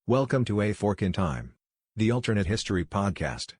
Welcome to A Fork in Time, the alternate history podcast.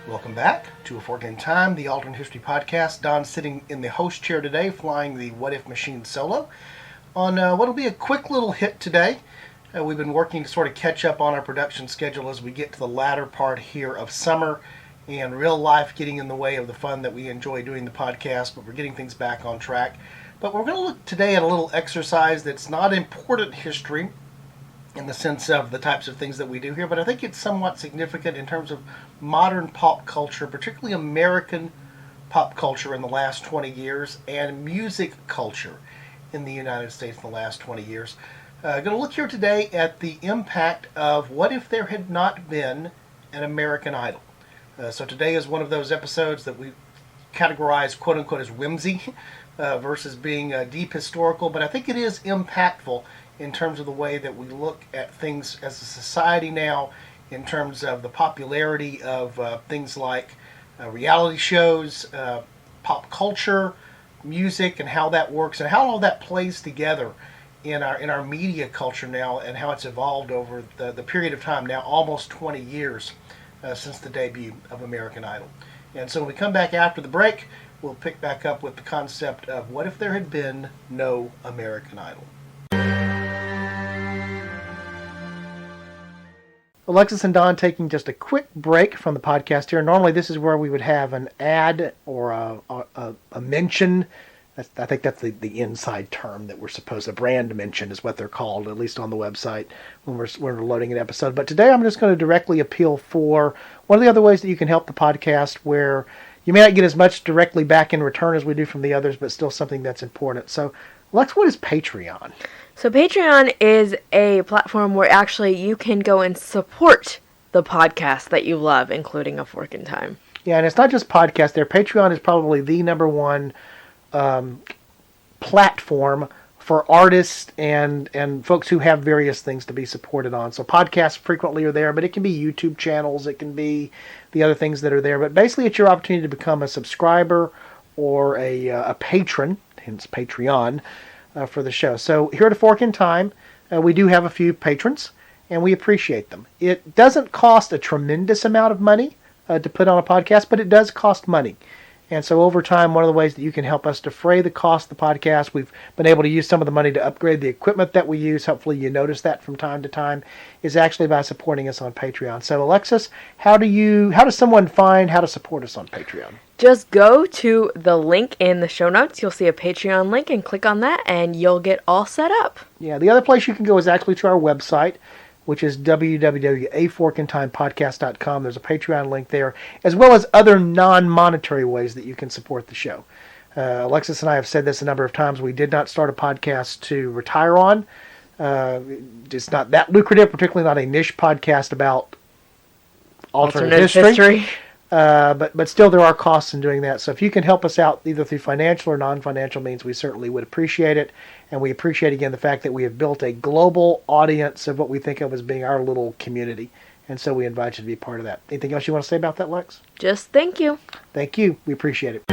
Welcome back to A Fork in Time, the alternate history podcast. Don sitting in the host chair today, flying the What If machine solo on what will be a quick little hit today. We've been working to sort of catch up on our production schedule as we get to the latter part here of summer and real life getting in the way of the fun that we enjoy doing the podcast, but we're getting things back on track. But we're going to look today at a little exercise that's not important history in the sense of the types of things that we do here, but I think it's somewhat significant in terms of modern pop culture, particularly American pop culture in the last 20 years and music culture in the United States in the last 20 years. Going to look here today at the impact of what if there had not been an American Idol. So today is one of those episodes that we categorize quote-unquote as whimsy versus being deep historical, but I think it is impactful in terms of the way that we look at things as a society now, in terms of the popularity of things like reality shows, pop culture, music, and how that works, and how all that plays together in our media culture now, and how it's evolved over the period of time now, almost 20 years since the debut of American Idol. And so when we come back after the break, we'll pick back up with the concept of what if there had been no American Idol. Alexis and Don taking just a quick break from the podcast here. Normally this is where we would have an ad or a mention. I think that's the inside term that we're supposed to, brand mention is what they're called, at least on the website when we're loading an episode. But today I'm just going to directly appeal for one of the other ways that you can help the podcast, where you may not get as much directly back in return as we do from the others, but still something that's important. So Lex, what is Patreon? So Patreon is a platform where actually you can go and support the podcast that you love, including A Fork in Time. Yeah, and it's not just podcast there. Patreon is probably the number one platform for artists and folks who have various things to be supported on. So podcasts frequently are there, but it can be YouTube channels, it can be the other things that are there. But basically it's your opportunity to become a subscriber or a patron, hence Patreon, for the show. So here at A Fork in Time, we do have a few patrons, and we appreciate them. It doesn't cost a tremendous amount of money to put on a podcast, but it does cost money. And so over time, one of the ways that you can help us defray the cost of the podcast, we've been able to use some of the money to upgrade the equipment that we use. Hopefully you notice that from time to time, is actually by supporting us on Patreon. So Alexis, how does someone find how to support us on Patreon? Just go to the link in the show notes. You'll see a Patreon link and click on that and you'll get all set up. Yeah, the other place you can go is actually to our website, which is www.aforkintimepodcast.com. There's a Patreon link there, as well as other non-monetary ways that you can support the show. Alexis and I have said this a number of times. We did not start a podcast to retire on. It's not that lucrative, particularly not a niche podcast about alternate history. But still there are costs in doing that. So if you can help us out either through financial or non-financial means, we certainly would appreciate it. And we appreciate, again, the fact that we have built a global audience of what we think of as being our little community. And so we invite you to be part of that. Anything else you want to say about that, Lex? Just thank you. Thank you. We appreciate it.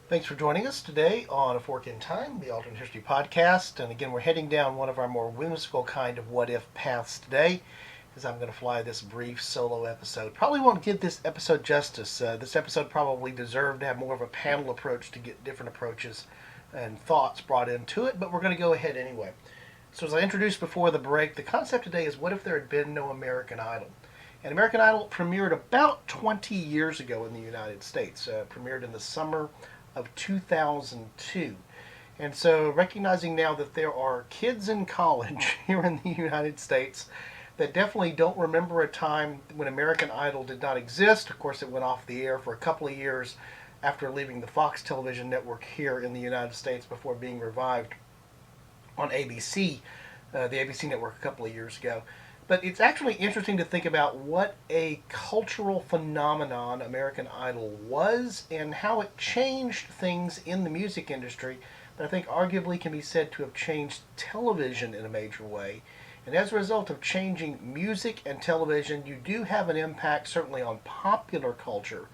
Thanks for joining us today on A Fork in Time, the Alternate History Podcast. And again, we're heading down one of our more whimsical kind of what-if paths today, as I'm going to fly this brief solo episode. Probably won't give this episode justice. This episode probably deserved to have more of a panel approach to get different approaches and thoughts brought into it, but we're going to go ahead anyway. So as I introduced before the break, the concept today is what if there had been no American Idol? And American Idol premiered about 20 years ago in the United States. Premiered in the summer of 2002. And so recognizing now that there are kids in college here in the United States that definitely don't remember a time when American Idol did not exist. Of course, it went off the air for a couple of years after leaving the Fox television network here in the United States before being revived on ABC, the ABC network a couple of years ago. But it's actually interesting to think about what a cultural phenomenon American Idol was and how it changed things in the music industry that I think arguably can be said to have changed television in a major way. And as a result of changing music and television, you do have an impact certainly on popular culture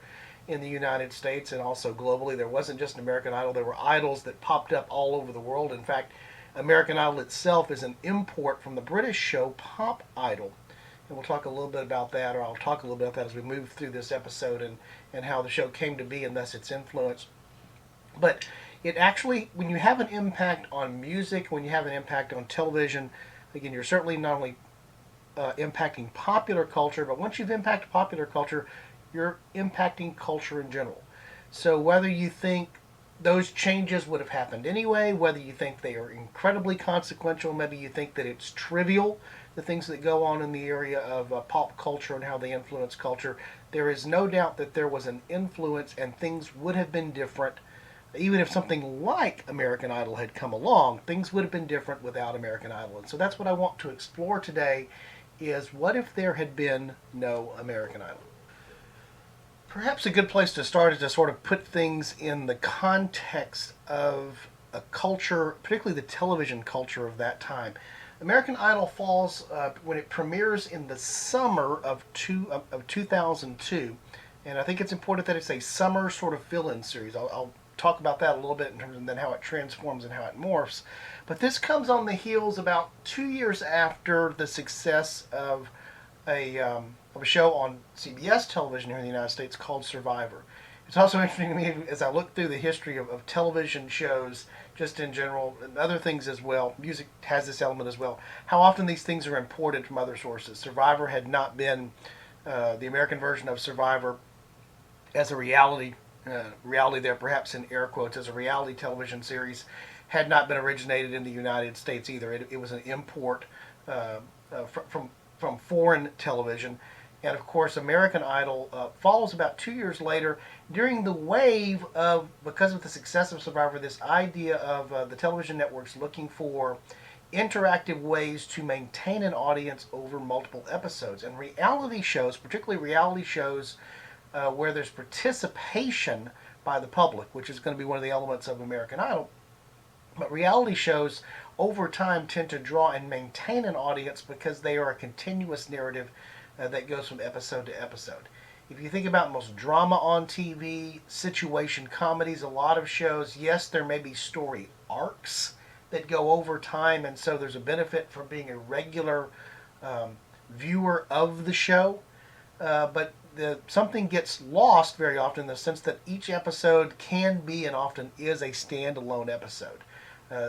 in the United States and also globally. There wasn't just an American Idol, there were idols that popped up all over the world. In fact, American Idol itself is an import from the British show Pop Idol. And we'll talk a little bit about that, or I'll talk a little bit about that as we move through this episode and how the show came to be and thus its influence. But it actually, when you have an impact on music, when you have an impact on television, again, you're certainly not only impacting popular culture, but once you've impacted popular culture, you're impacting culture in general. So whether you think those changes would have happened anyway, whether you think they are incredibly consequential, maybe you think that it's trivial, the things that go on in the area of pop culture and how they influence culture, there is no doubt that there was an influence and things would have been different. Even if something like American Idol had come along, things would have been different without American Idol. And so that's what I want to explore today is what if there had been no American Idol? Perhaps a good place to start is to sort of put things in the context of a culture, particularly the television culture of that time. American Idol falls when it premieres in the summer of 2002, and I think it's important that it's a summer sort of fill-in series. I'll talk about that a little bit in terms of then how it transforms and how it morphs. But this comes on the heels about 2 years after the success of a show on CBS television here in the United States called Survivor. It's also interesting to me as I look through the history of television shows just in general and other things as well. Music has this element as well. How often these things are imported from other sources. Survivor had not been the American version of Survivor as a reality there perhaps in air quotes as a reality television series had not been originated in the United States either. It was an import from foreign television. And of course, American Idol follows about 2 years later during the wave of, because of the success of Survivor, this idea of the television networks looking for interactive ways to maintain an audience over multiple episodes. And reality shows, particularly reality shows where there's participation by the public, which is going to be one of the elements of American Idol. But reality shows over time tend to draw and maintain an audience because they are a continuous narrative that goes from episode to episode. If you think about most drama on TV, situation comedies, a lot of shows, yes, there may be story arcs that go over time, and so there's a benefit from being a regular viewer of the show. But something gets lost very often in the sense that each episode can be and often is a standalone episode.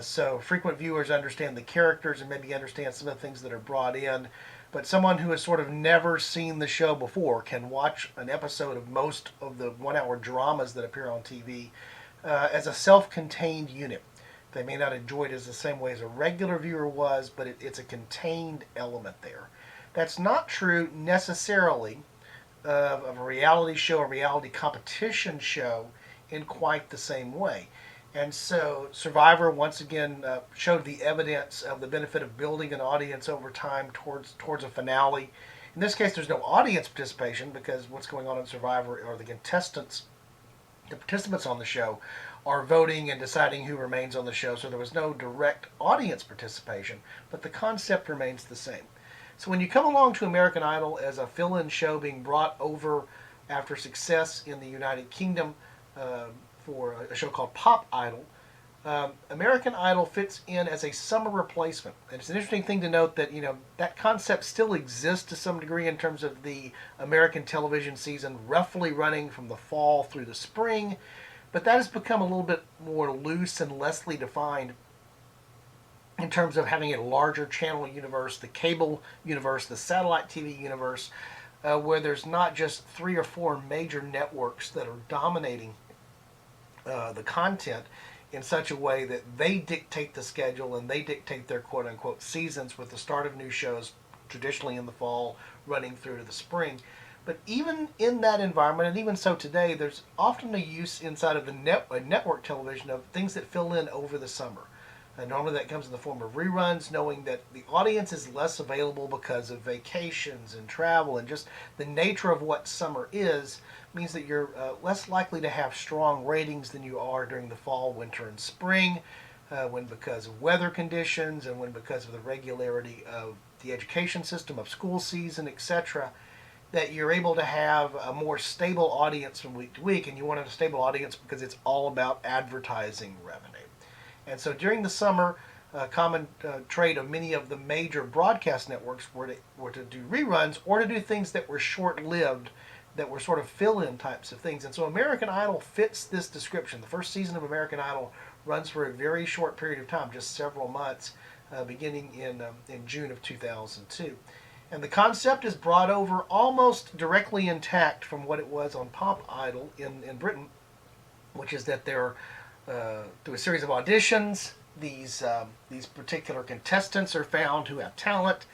So frequent viewers understand the characters and maybe understand some of the things that are brought in. But someone who has sort of never seen the show before can watch an episode of most of the 1 hour dramas that appear on TV as a self-contained unit. They may not enjoy it as the same way as a regular viewer was, but it's a contained element there. That's not true necessarily of a reality show, a reality competition show in quite the same way. And so Survivor once again showed the evidence of the benefit of building an audience over time towards a finale. In this case, there's no audience participation because what's going on in Survivor are the contestants, the participants on the show, are voting and deciding who remains on the show. So there was no direct audience participation, but the concept remains the same. So when you come along to American Idol as a fill-in show being brought over after success in the United Kingdom, for a show called Pop Idol, American Idol fits in as a summer replacement. And it's an interesting thing to note that, that concept still exists to some degree in terms of the American television season roughly running from the fall through the spring, but that has become a little bit more loose and lessly defined in terms of having a larger channel universe, the cable universe, the satellite TV universe, where there's not just 3 or 4 major networks that are dominating the content in such a way that they dictate the schedule and they dictate their quote-unquote seasons with the start of new shows traditionally in the fall running through to the spring. But even in that environment, and even so today, there's often a use inside of the network television of things that fill in over the summer. Normally that comes in the form of reruns, knowing that the audience is less available because of vacations and travel, and just the nature of what summer is means that you're less likely to have strong ratings than you are during the fall, winter, and spring, when because of weather conditions and when because of the regularity of the education system, of school season, etc., that you're able to have a more stable audience from week to week. And you want a stable audience because it's all about advertising revenue. And so during the summer, a common trait of many of the major broadcast networks were to do reruns or to do things that were short-lived, that were sort of fill-in types of things. And so American Idol fits this description. The first season of American Idol runs for a very short period of time, just several months, beginning in June of 2002. And the concept is brought over almost directly intact from what it was on Pop Idol in Britain, which is that they're through a series of auditions, these particular contestants are found who have talent.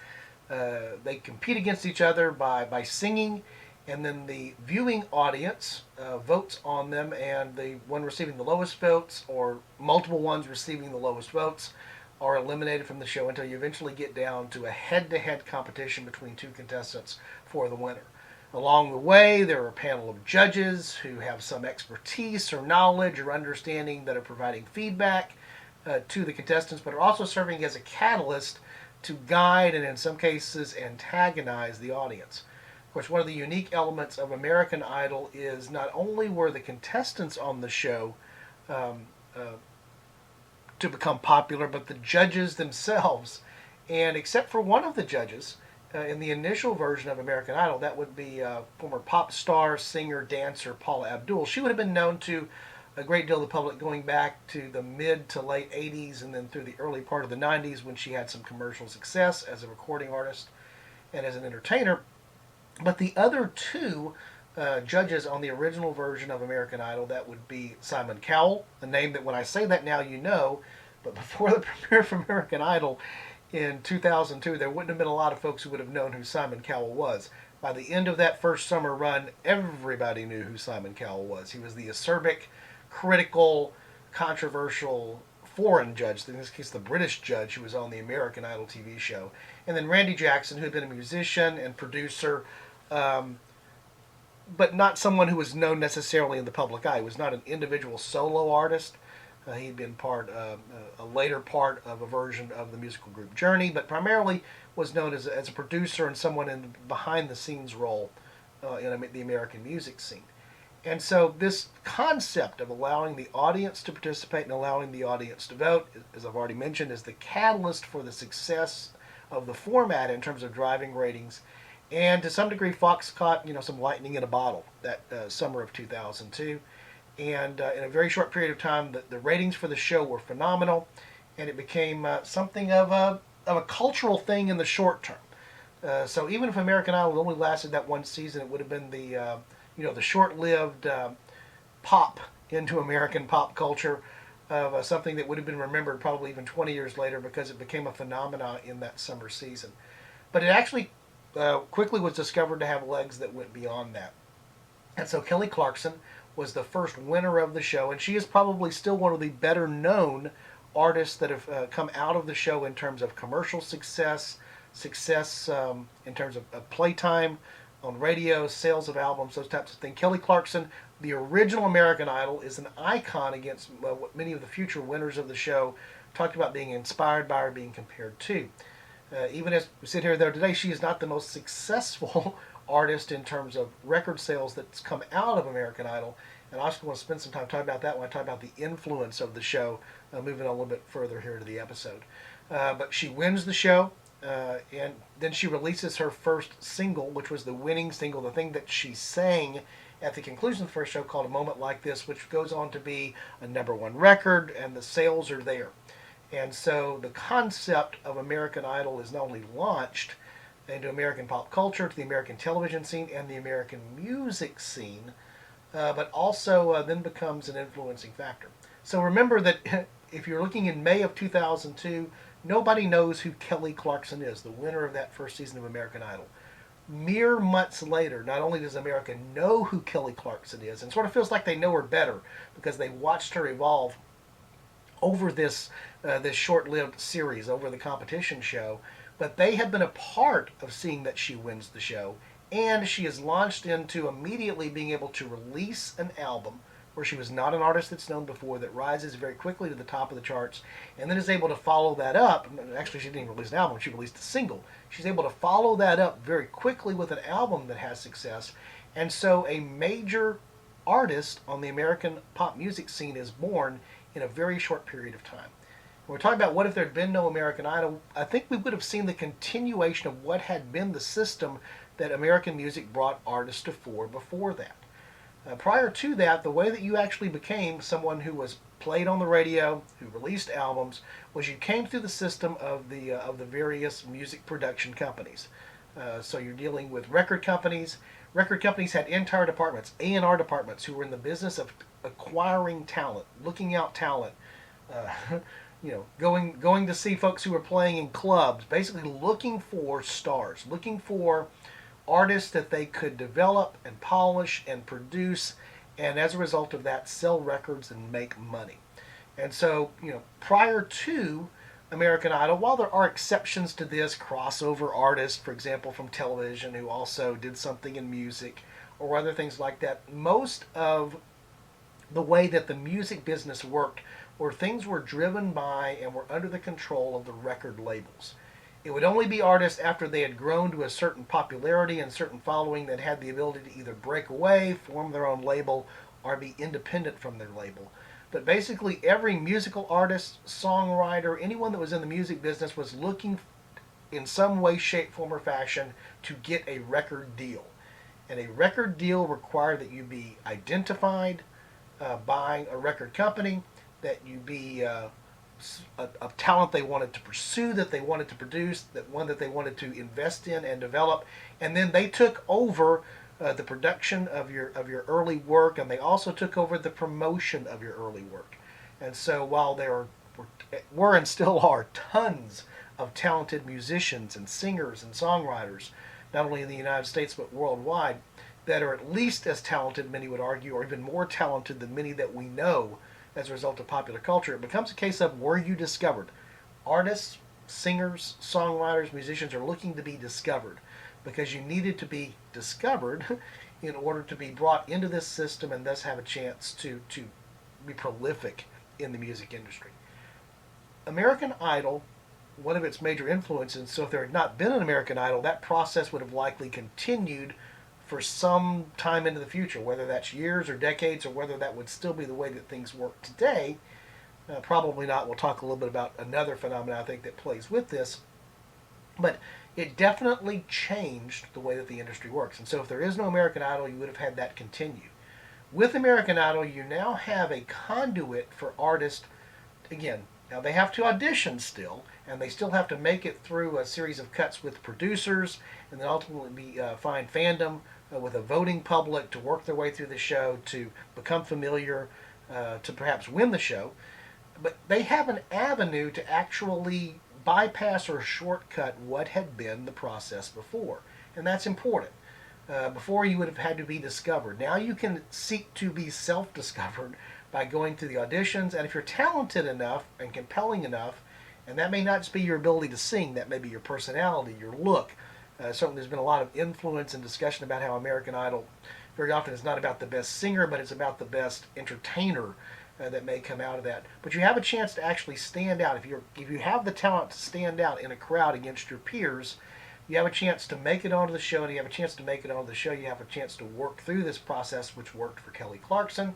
They compete against each other by singing, and then the viewing audience votes on them, and the one receiving the lowest votes, or multiple ones receiving the lowest votes, are eliminated from the show until you eventually get down to a head-to-head competition between two contestants for the winner. Along the way, there are a panel of judges who have some expertise or knowledge or understanding that are providing feedback to the contestants, but are also serving as a catalyst to guide and, in some cases, antagonize the audience. Of course, one of the unique elements of American Idol is not only were the contestants on the show to become popular, but the judges themselves. And except for one of the judges, in the initial version of American Idol, that would be former pop star, singer, dancer Paula Abdul. She would have been known to a great deal of the public going back to the mid to late 80s and then through the early part of the 90s when she had some commercial success as a recording artist and as an entertainer. But the other two judges on the original version of American Idol, that would be Simon Cowell, a name that when I say that now you know, but before the premiere of American Idol in 2002, there wouldn't have been a lot of folks who would have known who Simon Cowell was. By the end of that first summer run, everybody knew who Simon Cowell was. He was the acerbic, critical, controversial foreign judge, in this case the British judge who was on the American Idol TV show. And then Randy Jackson, who had been a musician and producer, but not someone who was known necessarily in the public eye. He was not an individual solo artist. He'd been a later part of a version of the musical group Journey, but primarily was known as a producer and someone in behind-the-scenes role in the American music scene. And so this concept of allowing the audience to participate and allowing the audience to vote, as I've already mentioned, is the catalyst for the success of the format in terms of driving ratings. And to some degree, Fox caught some lightning in a bottle that summer of 2002. And in a very short period of time, the ratings for the show were phenomenal, and it became something of a cultural thing in the short term. So even if American Idol only lasted that one season, it would have been the short-lived pop into American pop culture of something that would have been remembered probably even 20 years later because it became a phenomenon in that summer season. But it actually quickly was discovered to have legs that went beyond that. And so Kelly Clarkson was the first winner of the show, and she is probably still one of the better known artists that have come out of the show in terms of commercial success in terms of playtime on radio, sales of albums, those types of things. Kelly Clarkson, the original American Idol, is an icon against what many of the future winners of the show talked about being inspired by or being compared to. Even as we sit here there today, she is not the most successful artist in terms of record sales that's come out of American Idol. And I also want to spend some time talking about that when I talk about the influence of the show, moving on a little bit further here to the episode. But she wins the show, and then she releases her first single, which was the winning single, the thing that she sang at the conclusion of the first show called A Moment Like This, which goes on to be a #1 record, and the sales are there. And so the concept of American Idol is not only launched into American pop culture, to the American television scene and the American music scene, but also then becomes an influencing factor. So remember that if you're looking in May of 2002, nobody knows who Kelly Clarkson is, the winner of that first season of American Idol. Mere months later, not only does America know who Kelly Clarkson is, and sort of feels like they know her better because they watched her evolve over this short-lived series, over the competition show. But they have been a part of seeing that she wins the show, and she is launched into immediately being able to release an album where she was not an artist that's known before, that rises very quickly to the top of the charts, and then is able to follow that up. Actually, she didn't even release an album, she released a single. She's able to follow that up very quickly with an album that has success, and so a major artist on the American pop music scene is born in a very short period of time. When we're talking about what if there had been no American Idol, I think we would have seen the continuation of what had been the system that American music brought artists to fore before that. Prior to that, the way that you actually became someone who was played on the radio, who released albums, was you came through the system of the various music production companies. So you're dealing with record companies. Record companies had entire departments, A&R departments, who were in the business of acquiring talent, looking out talent, going to see folks who were playing in clubs, basically looking for stars, looking for artists that they could develop and polish and produce, and as a result of that, sell records and make money. And so, prior to American Idol, while there are exceptions to this, crossover artists, for example, from television, who also did something in music, or other things like that, most of the way that the music business worked where things were driven by and were under the control of the record labels. It would only be artists after they had grown to a certain popularity and certain following that had the ability to either break away, form their own label, or be independent from their label. But basically every musical artist, songwriter, anyone that was in the music business was looking in some way, shape, form, or fashion to get a record deal. And a record deal required that you be identified by a record company, that you be of talent they wanted to pursue, that they wanted to produce, that one that they wanted to invest in and develop, and then they took over the production of your early work, and they also took over the promotion of your early work. And so while there were and still are tons of talented musicians and singers and songwriters, not only in the United States but worldwide, that are at least as talented, many would argue, or even more talented than many that we know as a result of popular culture, it becomes a case of, were you discovered? Artists, singers, songwriters, musicians are looking to be discovered because you needed to be discovered in order to be brought into this system and thus have a chance to be prolific in the music industry. American Idol, one of its major influences, so if there had not been an American Idol, that process would have likely continued for some time into the future, whether that's years or decades, or whether that would still be the way that things work today. Probably not. We'll talk a little bit about another phenomenon I think that plays with this. But it definitely changed the way that the industry works. And so if there is no American Idol, you would have had that continue. With American Idol, you now have a conduit for artists. Again, now they have to audition still, and they still have to make it through a series of cuts with producers, and then ultimately find fandom with a voting public to work their way through the show, to become familiar, to perhaps win the show. But they have an avenue to actually bypass or shortcut what had been the process before. And that's important. Before, you would have had to be discovered. Now you can seek to be self-discovered by going through the auditions. And if you're talented enough and compelling enough, and that may not just be your ability to sing, that may be your personality, your look. Certainly there's been a lot of influence and discussion about how American Idol very often is not about the best singer, but it's about the best entertainer that may come out of that. But you have a chance to actually stand out. If you have the talent to stand out in a crowd against your peers, you have a chance to make it onto the show, and you have a chance to make it onto the show. You have a chance to work through this process, which worked for Kelly Clarkson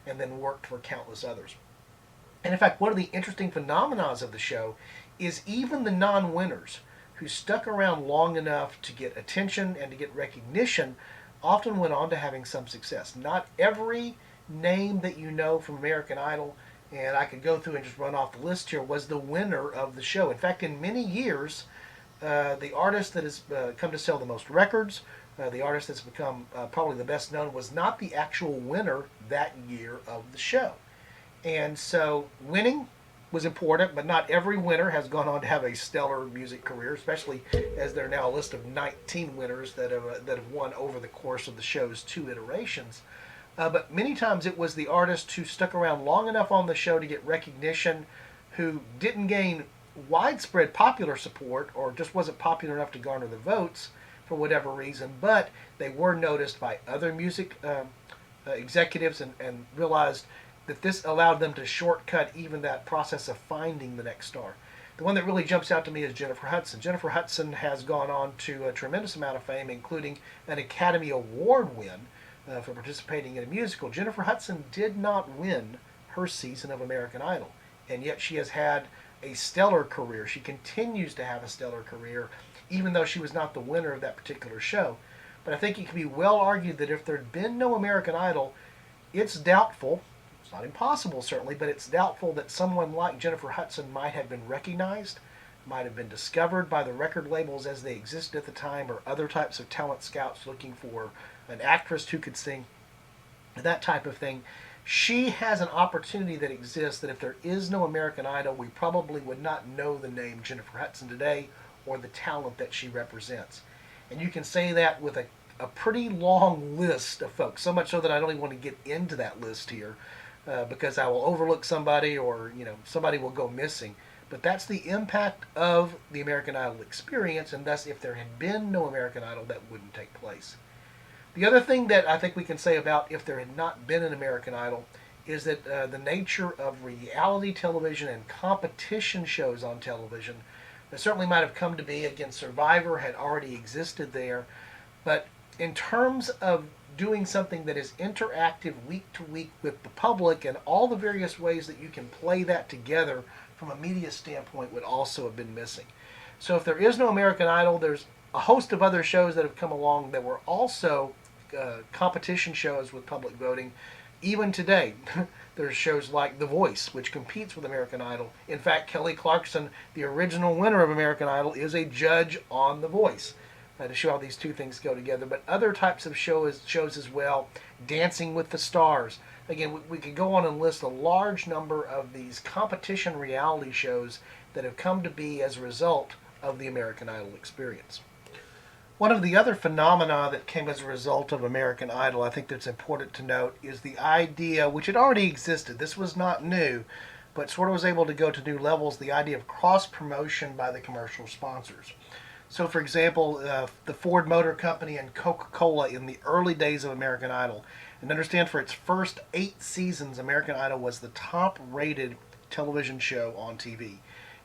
and then worked for countless others. And in fact, one of the interesting phenomena of the show is even the non-winners who stuck around long enough to get attention and to get recognition often went on to having some success. Not every name that you know from American Idol, and I could go through and just run off the list here, was the winner of the show. In fact, in many years, the artist that has come to sell the most records, the artist that's become probably the best known, was not the actual winner that year of the show. And so winning was important, but not every winner has gone on to have a stellar music career, especially as there are now a list of 19 winners that have won over the course of the show's 2 iterations. But many times it was the artist who stuck around long enough on the show to get recognition, who didn't gain widespread popular support or just wasn't popular enough to garner the votes for whatever reason, but they were noticed by other music executives and realized that this allowed them to shortcut even that process of finding the next star. The one that really jumps out to me is Jennifer Hudson. Jennifer Hudson has gone on to a tremendous amount of fame, including an Academy Award win for participating in a musical. Jennifer Hudson did not win her season of American Idol, and yet she has had a stellar career. She continues to have a stellar career, even though she was not the winner of that particular show. But I think it can be well argued that if there had been no American Idol, it's doubtful, it's not impossible certainly, but it's doubtful that someone like Jennifer Hudson might have been recognized, might have been discovered by the record labels as they existed at the time, or other types of talent scouts looking for an actress who could sing, that type of thing. She has an opportunity that exists that if there is no American Idol, we probably would not know the name Jennifer Hudson today or the talent that she represents. And you can say that with a pretty long list of folks, so much so that I don't even want to get into that list here because I will overlook somebody, or somebody will go missing. But that's the impact of the American Idol experience, and thus if there had been no American Idol, that wouldn't take place. The other thing that I think we can say about if there had not been an American Idol is that the nature of reality television and competition shows on television that certainly might have come to be. Again, Survivor had already existed there, but in terms of doing something that is interactive week to week with the public, and all the various ways that you can play that together from a media standpoint would also have been missing. So if there is no American Idol, there's a host of other shows that have come along that were also competition shows with public voting. Even today, there's shows like The Voice, which competes with American Idol. In fact, Kelly Clarkson, the original winner of American Idol, is a judge on The Voice. To show how these two things go together. But other types of shows as well. Dancing with the Stars. Again, we could go on and list a large number of these competition reality shows that have come to be as a result of the American Idol experience. One of the other phenomena that came as a result of American Idol, I think that's important to note, is the idea, which had already existed, this was not new, but sort of was able to go to new levels, the idea of cross-promotion by the commercial sponsors. So, for example, the Ford Motor Company and Coca-Cola in the early days of American Idol. And understand, for its first 8 seasons, American Idol was the top-rated television show on TV.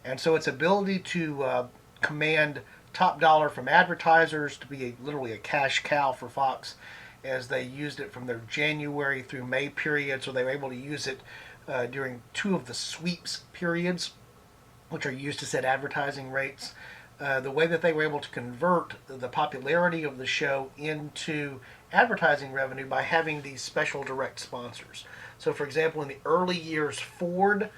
And so its ability to command top dollar from advertisers, to be literally a cash cow for Fox, as they used it from their January through May period. So they were able to use it during 2 of the sweeps periods, which are used to set advertising rates. The way that they were able to convert the popularity of the show into advertising revenue by having these special direct sponsors. So, for example, in the early years, Ford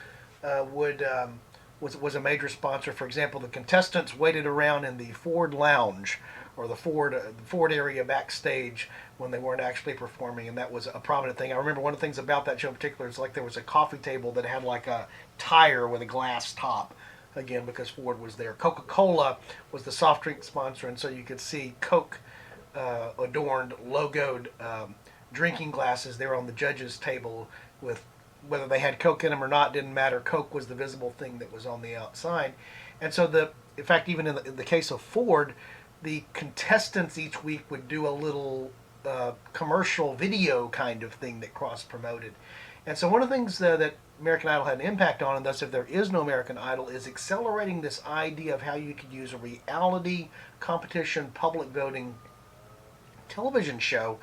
was a major sponsor. For example, the contestants waited around in the Ford Lounge or the Ford area backstage when they weren't actually performing, and that was a prominent thing. I remember one of the things about that show in particular is like there was a coffee table that had like a tire with a glass top. Again, because Ford was there. Coca-Cola was the soft drink sponsor, and so you could see Coke adorned, logoed drinking glasses there on the judges' table with whether they had Coke in them or not didn't matter. Coke was the visible thing that was on the outside. And so, in fact, even in the case of Ford, the contestants each week would do a little commercial video kind of thing that cross-promoted. And so one of the things that American Idol had an impact on, and thus if there is no American Idol, is accelerating this idea of how you could use a reality competition, public voting television show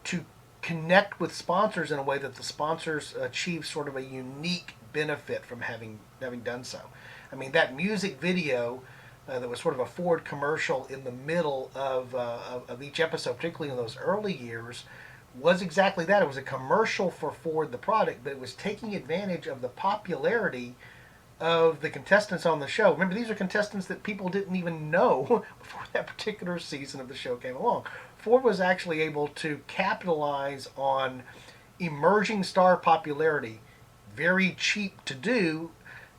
to connect with sponsors in a way that the sponsors achieve sort of a unique benefit from having done so. I mean, that music video that was sort of a Ford commercial in the middle of each episode, particularly in those early years, was exactly that. It was a commercial for Ford, the product, but it was taking advantage of the popularity of the contestants on the show. Remember, these are contestants that people didn't even know before that particular season of the show came along. Ford was actually able to capitalize on emerging star popularity, very cheap to do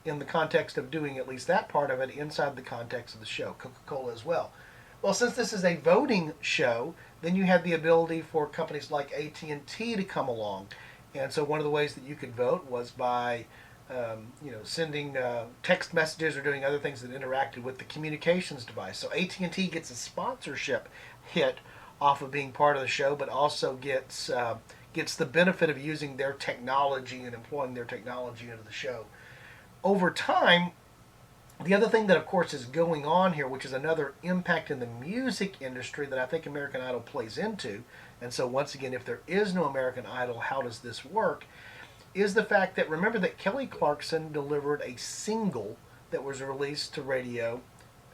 in the context of doing at least that part of it inside the context of the show. Coca-Cola as well. Well, since this is a voting show, then you had the ability for companies like AT&T to come along. And so one of the ways that you could vote was by sending text messages or doing other things that interacted with the communications device. So AT&T gets a sponsorship hit off of being part of the show, but also gets the benefit of using their technology and employing their technology into the show. Over time, the other thing that, of course, is going on here, which is another impact in the music industry that I think American Idol plays into, and so once again, if there is no American Idol, how does this work? Is the fact that, remember that Kelly Clarkson delivered a single that was released to radio,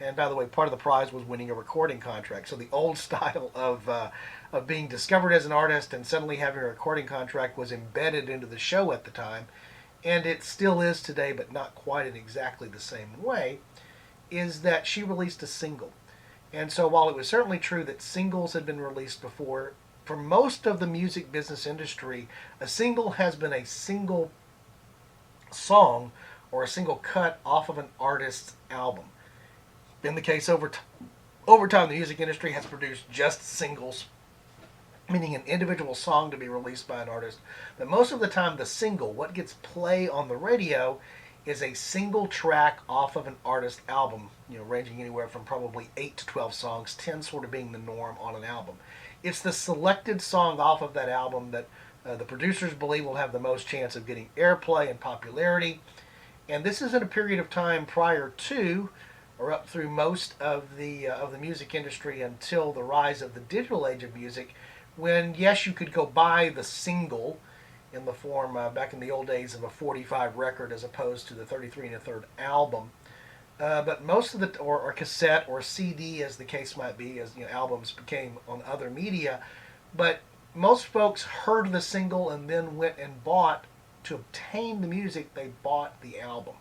and by the way, part of the prize was winning a recording contract. So the old style of being discovered as an artist and suddenly having a recording contract was embedded into the show at the time, and it still is today, but not quite in exactly the same way, is that she released a single. And so while it was certainly true that singles had been released before, for most of the music business industry, a single has been a single song or a single cut off of an artist's album. In the case over time, the music industry has produced just singles, meaning an individual song to be released by an artist. But most of the time, the single, what gets play on the radio, is a single track off of an artist album, ranging anywhere from probably 8 to 12 songs, 10 sort of being the norm on an album. It's the selected song off of that album that the producers believe will have the most chance of getting airplay and popularity. And this is in a period of time prior to or up through most of the music industry until the rise of the digital age of music, when, yes, you could go buy the single in the form, back in the old days, of a 45 record as opposed to the 33 and a third album. But most of the, or cassette or CD as the case might be, as albums became on other media. But most folks heard the single and then went and bought, to obtain the music, they bought the album.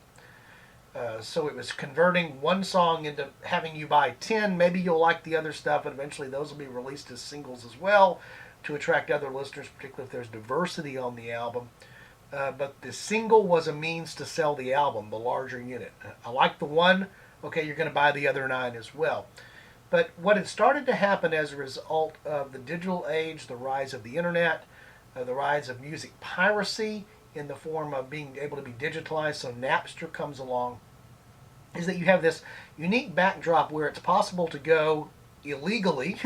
So it was converting one song into having you buy 10. Maybe you'll like the other stuff, and eventually those will be released as singles as well to attract other listeners, particularly if there's diversity on the album. But the single was a means to sell the album, the larger unit. I like the one, okay, you're going to buy the other 9 as well. But what had started to happen as a result of the digital age, the rise of the internet, the rise of music piracy in the form of being able to be digitalized, so Napster comes along, is that you have this unique backdrop where it's possible to go illegally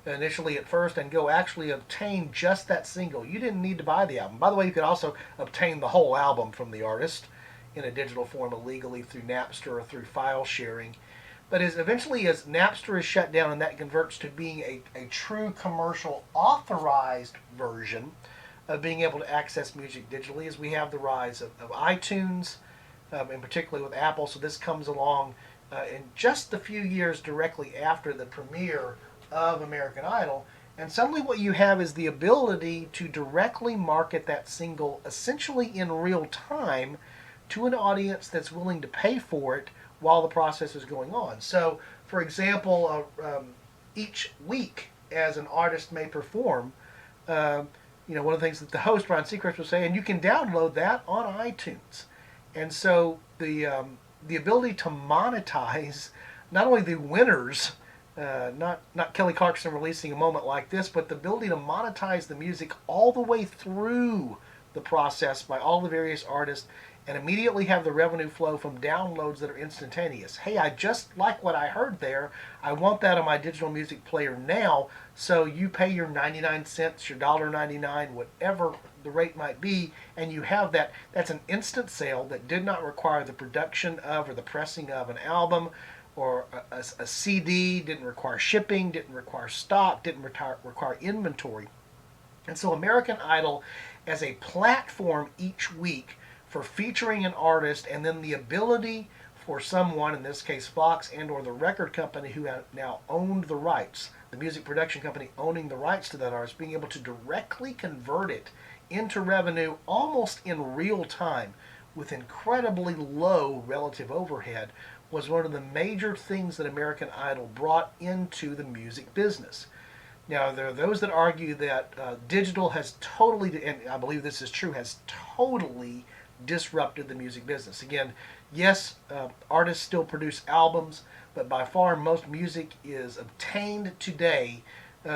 initially at first and go actually obtain just that single. You didn't need to buy the album. By the way, you could also obtain the whole album from the artist in a digital form illegally through Napster or through file sharing. But eventually as Napster is shut down and that converts to being a true commercial authorized version of being able to access music digitally, as we have the rise of iTunes, and particularly with Apple. So this comes along in just a few years directly after the premiere of American Idol. And suddenly what you have is the ability to directly market that single essentially in real time to an audience that's willing to pay for it while the process is going on. So, for example, each week as an artist may perform, one of the things that the host, Ron Seacrest, will say, and you can download that on iTunes. And so the ability to monetize not only the winners, not Kelly Clarkson releasing a moment like this, but the ability to monetize the music all the way through the process by all the various artists, and immediately have the revenue flow from downloads that are instantaneous. Hey, I just like what I heard there. I want that on my digital music player now. So you pay your 99 cents, your $1.99, whatever the rate might be, and you have that. That's an instant sale that did not require the production of or the pressing of an album or a CD, didn't require shipping, didn't require stock, didn't require inventory. And so American Idol as a platform each week for featuring an artist, and then the ability for someone, in this case Fox and or the record company who have now owned the rights, the music production company owning the rights to that artist, being able to directly convert it into revenue almost in real time with incredibly low relative overhead, was one of the major things that American Idol brought into the music business. Now, there are those that argue that digital has totally, and I believe this is true, has totally disrupted the music business. Again, yes, artists still produce albums, but by far most music is obtained today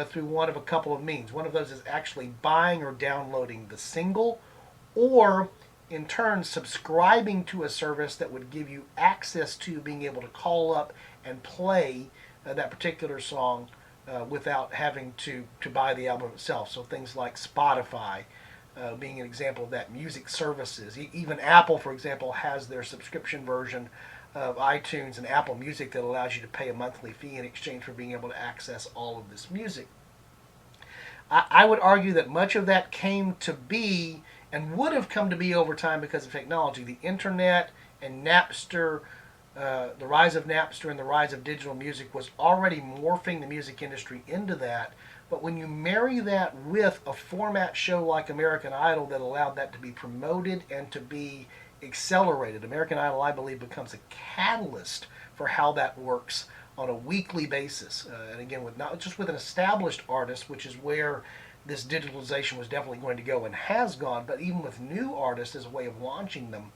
through one of a couple of means. One of those is actually buying or downloading the single, or in turn subscribing to a service that would give you access to being able to call up and play that particular song without having to buy the album itself. So things like Spotify being an example of that, music services. Even Apple, for example, has their subscription version of iTunes and Apple Music that allows you to pay a monthly fee in exchange for being able to access all of this music. I would argue that much of that came to be and would have come to be over time because of technology. The internet and Napster, the rise of Napster and the rise of digital music was already morphing the music industry into that. But when you marry that with a format show like American Idol that allowed that to be promoted and to be accelerated, American Idol, I believe, becomes a catalyst for how that works on a weekly basis. And again, with not just with an established artist, which is where this digitalization was definitely going to go and has gone, but even with new artists as a way of launching them,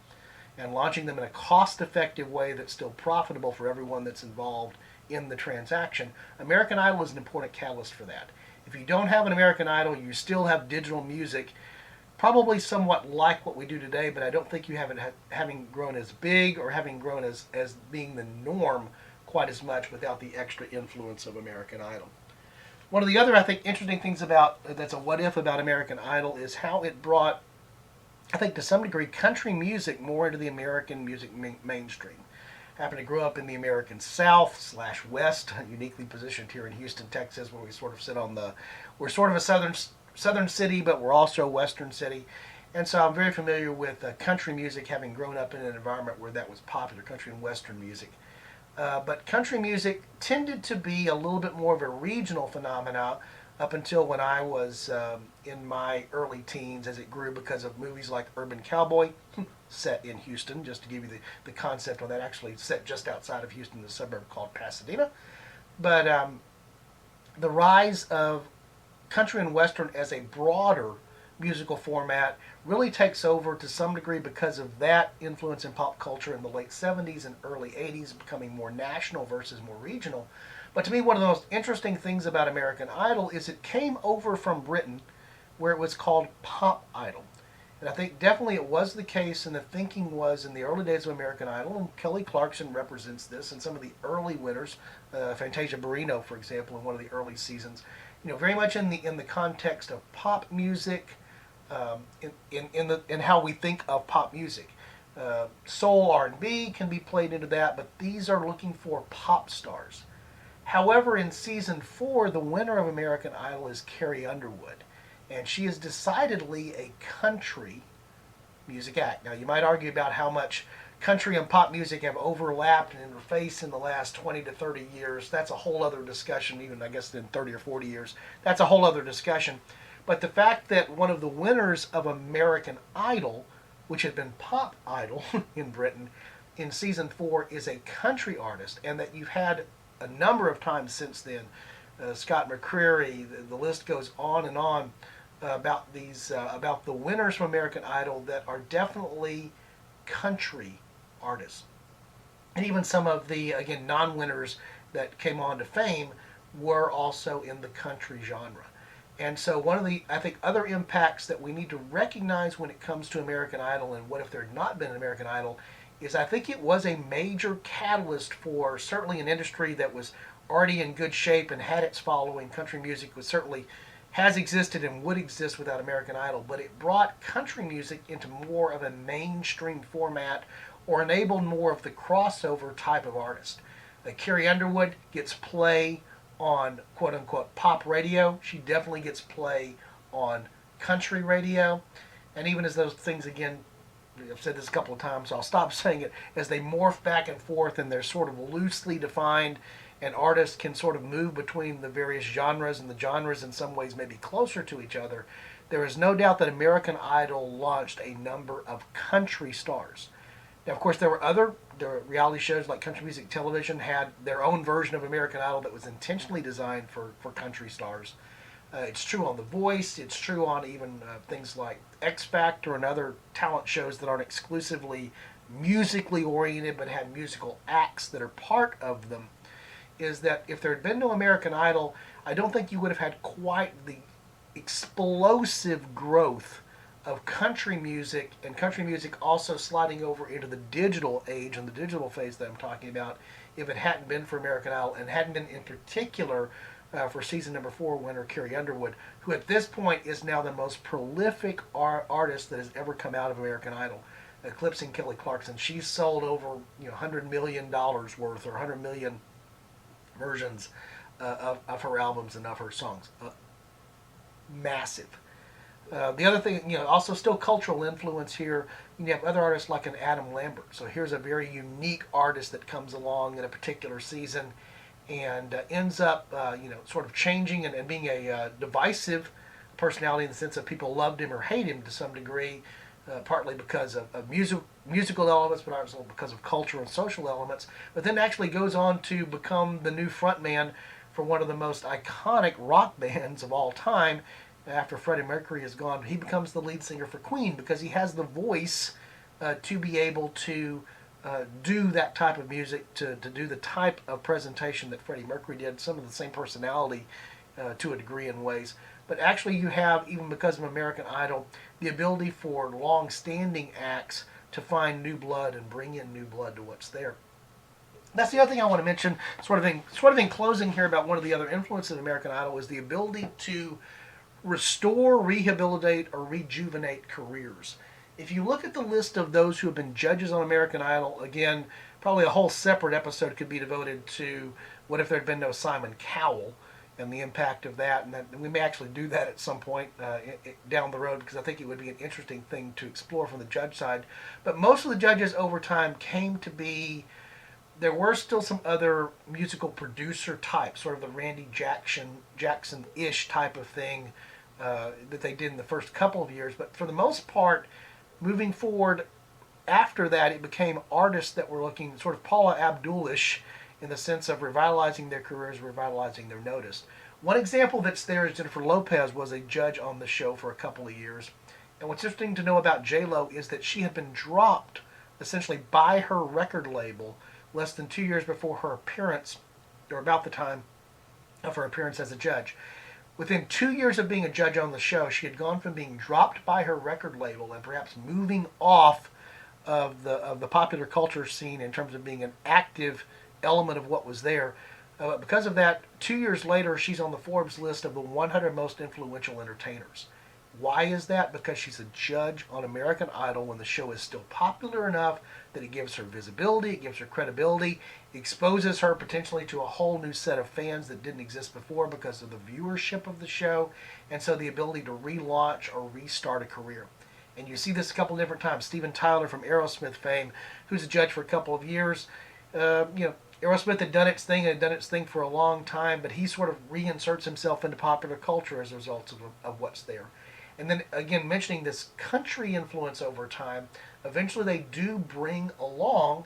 and launching them in a cost-effective way that's still profitable for everyone that's involved in the transaction. American Idol is an important catalyst for that. If you don't have an American Idol, you still have digital music, probably somewhat like what we do today, but I don't think you have it having grown as big or having grown as being the norm quite as much without the extra influence of American Idol. One of the other, I think, interesting things that's a what if about American Idol is how it brought, I think to some degree, country music more into the American music mainstream. I happen to grow up in the American South/West, uniquely positioned here in Houston, Texas, where we sort of sit on we're sort of a southern city, but we're also a western city. And so I'm very familiar with country music, having grown up in an environment where that was popular, country and western music. But country music tended to be a little bit more of a regional phenomena up until when I was in my early teens, as it grew because of movies like Urban Cowboy, set in Houston, just to give you the concept on that, actually set just outside of Houston, the suburb called Pasadena. But the rise of country and western as a broader musical format really takes over to some degree because of that influence in pop culture in the late 70s and early 80s, becoming more national versus more regional. But to me, one of the most interesting things about American Idol is it came over from Britain, where it was called Pop Idol. And I think definitely it was the case, and the thinking was in the early days of American Idol, and Kelly Clarkson represents this, and some of the early winners, Fantasia Barrino, for example, in one of the early seasons, very much in the context of pop music, in how we think of pop music. Soul R&B can be played into that, but these are looking for pop stars. However, in season 4, the winner of American Idol is Carrie Underwood, and she is decidedly a country music act. Now, you might argue about how much country and pop music have overlapped and interfaced in the last 20 to 30 years. That's a whole other discussion, even I guess in 30 or 40 years. That's a whole other discussion. But the fact that one of the winners of American Idol, which had been Pop Idol in Britain, in season 4 is a country artist, and that you've had a number of times since then, Scott McCreery, the list goes on and on, about the winners from American Idol that are definitely country artists. And even some of the, again, non-winners that came on to fame were also in the country genre. And so one of the, I think, other impacts that we need to recognize when it comes to American Idol, and what if there had not been an American Idol, is I think it was a major catalyst for certainly an industry that was already in good shape and had its following. Country music was certainly has existed and would exist without American Idol, but it brought country music into more of a mainstream format, or enabled more of the crossover type of artist. Carrie Underwood gets play on quote-unquote pop radio. She definitely gets play on country radio. And even as those things, again, I've said this a couple of times, so I'll stop saying it, as they morph back and forth and they're sort of loosely defined, and artists can sort of move between the various genres, and the genres in some ways may be closer to each other, there is no doubt that American Idol launched a number of country stars. Now, of course, there were reality shows like Country Music Television had their own version of American Idol that was intentionally designed for country stars. It's true on The Voice. It's true on even things like X Factor and other talent shows that aren't exclusively musically oriented but had musical acts that are part of them, is that if there had been no American Idol, I don't think you would have had quite the explosive growth of country music, and country music also sliding over into the digital age and the digital phase that I'm talking about, if it hadn't been for American Idol, and hadn't been in particular for season number 4 winner Carrie Underwood, who at this point is now the most prolific artist that has ever come out of American Idol, eclipsing Kelly Clarkson. She's sold over $100 million worth, or 100 million versions of her albums and of her songs. Massive. The other thing, also still cultural influence here. You have other artists like an Adam Lambert. So here's a very unique artist that comes along in a particular season and ends up, sort of changing and being a divisive personality, in the sense that people loved him or hate him to some degree, partly because of musical elements, but also because of culture and social elements. But then actually goes on to become the new frontman for one of the most iconic rock bands of all time. After Freddie Mercury is gone, he becomes the lead singer for Queen, because he has the voice to be able to do that type of music, to do the type of presentation that Freddie Mercury did, some of the same personality to a degree in ways. But actually you have, even because of American Idol, the ability for long-standing acts to find new blood and bring in new blood to what's there. That's the other thing I want to mention, sort of in closing here, about one of the other influences of American Idol, is the ability to restore, rehabilitate, or rejuvenate careers. If you look at the list of those who have been judges on American Idol, again, probably a whole separate episode could be devoted to what if there had been no Simon Cowell and the impact of that, and we may actually do that at some point down the road, because I think it would be an interesting thing to explore from the judge side. But most of the judges over time came to be, there were still some other musical producer types, sort of the Randy Jackson-ish type of thing that they did in the first couple of years. But for the most part, moving forward after that, it became artists that were looking sort of Paula Abdul-ish, in the sense of revitalizing their careers, revitalizing their notice. One example that's there is Jennifer Lopez was a judge on the show for a couple of years. And what's interesting to know about J-Lo is that she had been dropped essentially by her record label less than 2 years before her appearance, or about the time of her appearance as a judge. Within 2 years of being a judge on the show, she had gone from being dropped by her record label and perhaps moving off of the popular culture scene in terms of being an active element of what was there. Because of that, 2 years later, she's on the Forbes list of the 100 most influential entertainers. Why is that? Because she's a judge on American Idol when the show is still popular enough that it gives her visibility, it gives her credibility, exposes her potentially to a whole new set of fans that didn't exist before because of the viewership of the show, and so the ability to relaunch or restart a career. And you see this a couple different times. Steven Tyler from Aerosmith fame, who's a judge for a couple of years, Aerosmith had done its thing for a long time, but he sort of reinserts himself into popular culture as a result of what's there. And then again, mentioning this country influence over time, eventually they do bring along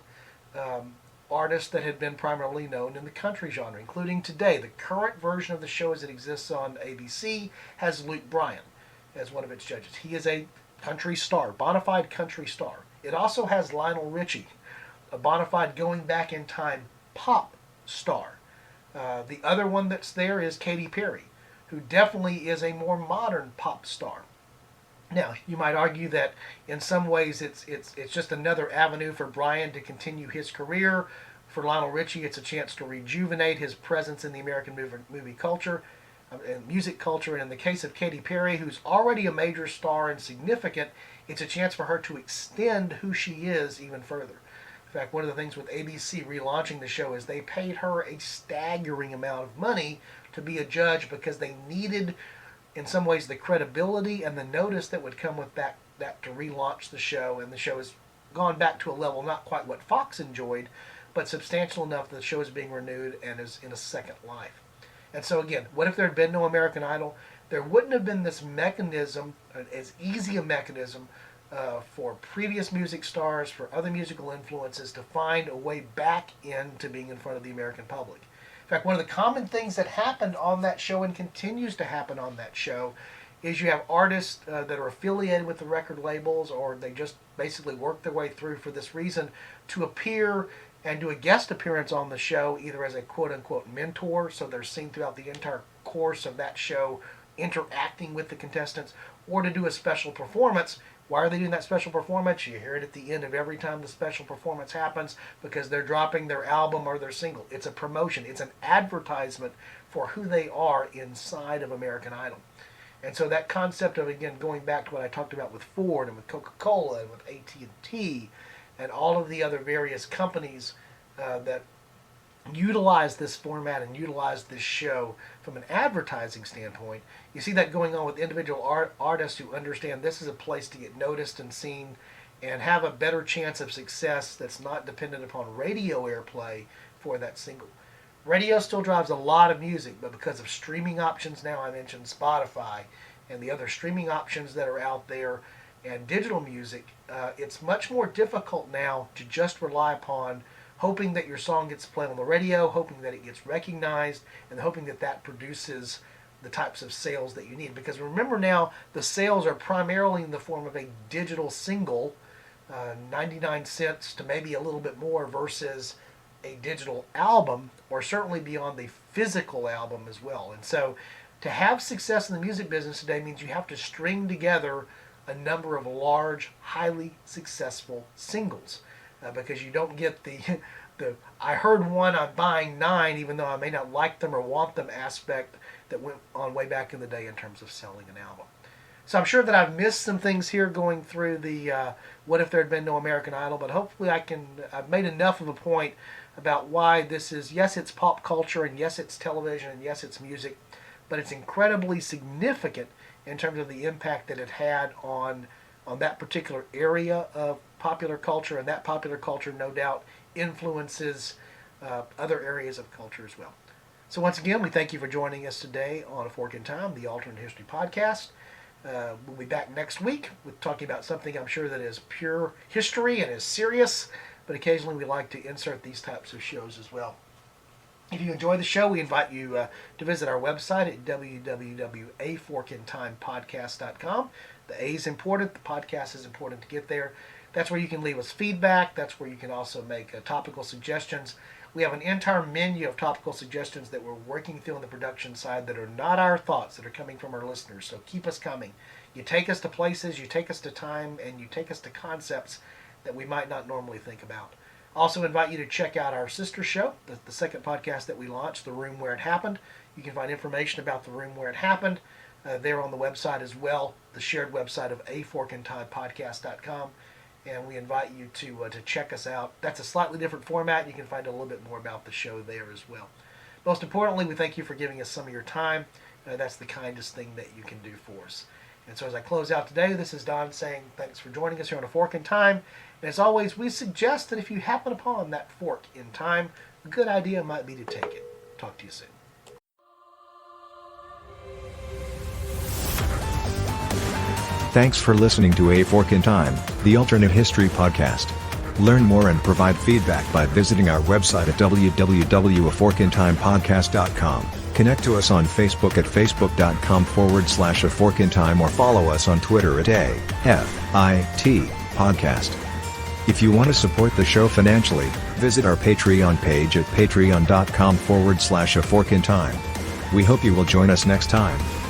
artists that had been primarily known in the country genre, including today. The current version of the show as it exists on ABC has Luke Bryan as one of its judges. He is a country star, bonafide country star. It also has Lionel Richie, a bonafide going back in time pop star. The other one that's there is Katy Perry, who definitely is a more modern pop star. Now, you might argue that in some ways it's just another avenue for Bryan to continue his career. For Lionel Richie, it's a chance to rejuvenate his presence in the American movie culture and music culture. And in the case of Katy Perry, who's already a major star and significant, it's a chance for her to extend who she is even further. In fact, one of the things with ABC relaunching the show is they paid her a staggering amount of money to be a judge, because they needed, in some ways, the credibility and the notice that would come with that to relaunch the show. And the show has gone back to a level not quite what Fox enjoyed, but substantial enough that the show is being renewed and is in a second life. And so again, what if there had been no American Idol? There wouldn't have been this mechanism, as easy a mechanism, for previous music stars, for other musical influences to find a way back into being in front of the American public. In fact, one of the common things that happened on that show and continues to happen on that show is you have artists that are affiliated with the record labels, or they just basically work their way through for this reason to appear and do a guest appearance on the show, either as a quote-unquote mentor, so they're seen throughout the entire course of that show interacting with the contestants, or to do a special performance. Why are they doing that special performance? You hear it at the end of every time the special performance happens, because they're dropping their album or their single. It's a promotion. It's an advertisement for who they are inside of American Idol. And so that concept of, again, going back to what I talked about with Ford and with Coca-Cola and with AT&T and all of the other various companies that utilize this format and utilize this show from an advertising standpoint, you see that going on with individual artists who understand this is a place to get noticed and seen and have a better chance of success that's not dependent upon radio airplay for that single. Radio still drives a lot of music, but because of streaming options now, I mentioned Spotify and the other streaming options that are out there and digital music, it's much more difficult now to just rely upon hoping that your song gets played on the radio, hoping that it gets recognized, and hoping that that produces the types of sales that you need. Because remember now, the sales are primarily in the form of a digital single, 99 cents to maybe a little bit more, versus a digital album, or certainly beyond the physical album as well. And so to have success in the music business today means you have to string together a number of large, highly successful singles, because you don't get the I heard one, I'm buying 9, even though I may not like them or want them aspect that went on way back in the day in terms of selling an album. So I'm sure that I've missed some things here going through the what if there had been no American Idol, but hopefully I've made enough of a point about why this is, yes, it's pop culture, and yes, it's television, and yes, it's music, but it's incredibly significant in terms of the impact that it had on that particular area of popular culture, and that popular culture no doubt influences other areas of culture as well. So once again, we thank you for joining us today on A Fork in Time, the Alternate History Podcast. We'll be back next week with talking about something I'm sure that is pure history and is serious, but occasionally we like to insert these types of shows as well. If you enjoy the show, we invite you to visit our website at www.aforkintimepodcast.com. The A is important. The podcast is important to get there. That's where you can leave us feedback. That's where you can also make topical suggestions. We have an entire menu of topical suggestions that we're working through on the production side that are not our thoughts, that are coming from our listeners. So keep us coming. You take us to places, you take us to time, and you take us to concepts that we might not normally think about. Also invite you to check out our sister show, the second podcast that we launched, The Room Where It Happened. You can find information about The Room Where It Happened there on the website as well, the shared website of aforkintimepodcast.com. And we invite you to check us out. That's a slightly different format. You can find a little bit more about the show there as well. Most importantly, we thank you for giving us some of your time. That's the kindest thing that you can do for us. And so as I close out today, this is Don saying thanks for joining us here on A Fork in Time. And as always, we suggest that if you happen upon that fork in time, a good idea might be to take it. Talk to you soon. Thanks for listening to A Fork in Time, the Alternate History Podcast. Learn more and provide feedback by visiting our website at www.aforkintimepodcast.com. Connect to us on Facebook at facebook.com/aforkintime, or follow us on Twitter at AFIT Podcast. If you want to support the show financially, visit our Patreon page at patreon.com/aforkintime. We hope you will join us next time.